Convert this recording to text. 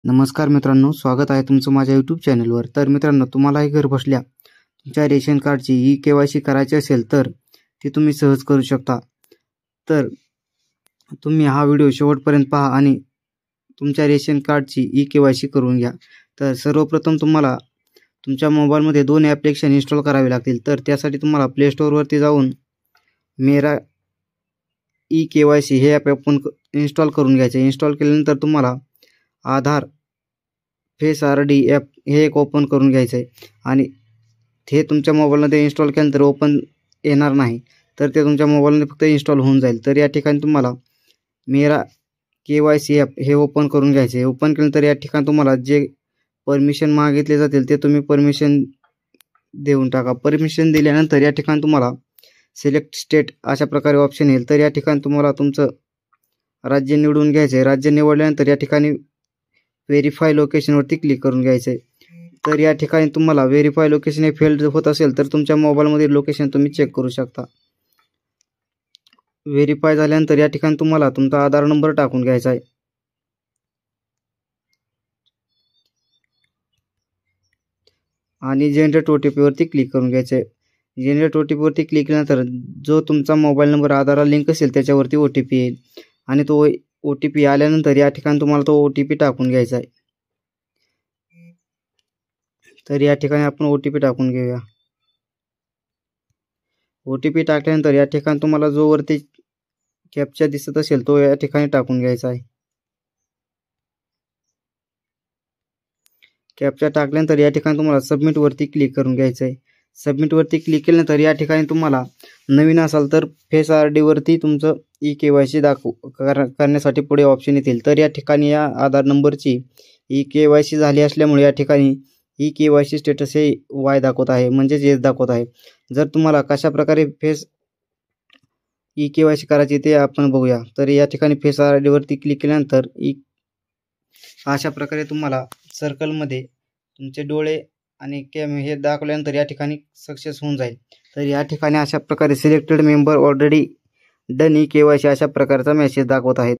नमस्कार मित्रांनो, स्वागत आहे तुमचं माझ्या यूट्यूब चॅनलवर। तर मित्रांनो, तुम्हालाही घर बसल्या तुमच्या रेशन कार्डची ई-केवायसी करायची असेल तर ती तुम्ही सहज करू शकता। तर तुम्ही हा व्हिडिओ शेवटपर्यंत पहा आणि तुमच्या रेशन कार्डची ई-केवायसी करून घ्या। तर सर्वप्रथम तुम्हाला तुमच्या मोबाईलमध्ये 2 ॲप्लिकेशन इन्स्टॉल करावे लागतील। तर त्यासाठी तुम्हाला प्ले स्टोअरवरती जाऊन मेरा ई-केवायसी हे ॲप इन्स्टॉल करून घ्यायचे। इन्स्टॉल केल्यानंतर तुम्हाला आधार फेस आरडी ॲप हे एक ओपन करून घ्यायचं आहे आणि हे तुमच्या मोबाईलमध्ये इन्स्टॉल केल्यानंतर ओपन येणार नाही, तर ते तुमच्या मोबाईलमध्ये फक्त इन्स्टॉल होऊन जाईल। तर या ठिकाणी तुम्हाला मेरा केवायसी ॲप हे ओपन करून घ्यायचे आहे। ओपन केल्यानंतर या ठिकाणी तुम्हाला जे परमिशन मागितले जातील ते तुम्ही परमिशन देऊन टाका। परमिशन दिल्यानंतर या ठिकाणी तुम्हाला सिलेक्ट स्टेट अशा प्रकारे ऑप्शन येईल। तर या ठिकाणी तुम्हाला तुमचं राज्य निवडून घ्यायचं आहे। राज्य निवडल्यानंतर या ठिकाणी व्हेरीफाय लोकेशनवरती क्लिक करून घ्यायचं आहे। तर या ठिकाणी तुम्हाला व्हेरीफाय लोकेशन हे फेल्ड होत असेल तर तुमच्या मोबाईलमध्ये लोकेशन तुम्ही चेक करू शकता। व्हेरीफाय झाल्यानंतर या ठिकाणी तुम्हाला तुमचा आधार नंबर टाकून घ्यायचा आहे आणि जनरेट ओटीपी वरती क्लिक करून घ्यायचं आहे। जनरेट ओटीपी वरती क्लिक केल्यानंतर जो तुमचा मोबाईल नंबर आधारला लिंक असेल त्याच्यावरती ओटीपी येईल आणि तो ओटीपी आल्यानंतर या ठिकाणी तुम्हाला तो ओटीपी टाकून घ्यायचा आहे। तर या ठिकाणी आपण ओटीपी टाकून घेऊया। ओटीपी टाकल्यानंतर या ठिकाणी तुम्हाला जो वरती कॅप्चा दिसत असेल तो या ठिकाणी टाकून घ्यायचा आहे। कॅप्चा टाकल्यानंतर या ठिकाणी तुम्हाला सबमिट वरती क्लिक करून घ्यायचं आहे। सबमिट वरती क्लिक केल्यानंतर या ठिकाणी तुम्हाला नवीन असाल तर फेस आरडी वरती तुमचं ई-केवायसी करण्यासाठी पुढे ऑप्शन येतील। तर या ठिकाणी या आधार नंबरची ई-केवायसी झाली असल्यामुळे या ठिकाणी ई-केवायसी स्टेटस हे वाय दाखवत आहे, म्हणजेच येस दाखवत आहे। जर तुम्हाला कशा प्रकारे फेस ई-केवायसी करायची ते आपण बघूया। तर या ठिकाणी फेस आरडी वरती क्लिक केल्यानंतर अशा प्रकारे तुम्हाला सर्कलमध्ये तुमचे डोळे आणि कॅम हे दाखवल्यानंतर या ठिकाणी सक्सेस होऊन जाईल। तर या ठिकाणी अशा प्रकारे selected member already done e-KYC अशा प्रकारचा मेसेज दाखवत आहे।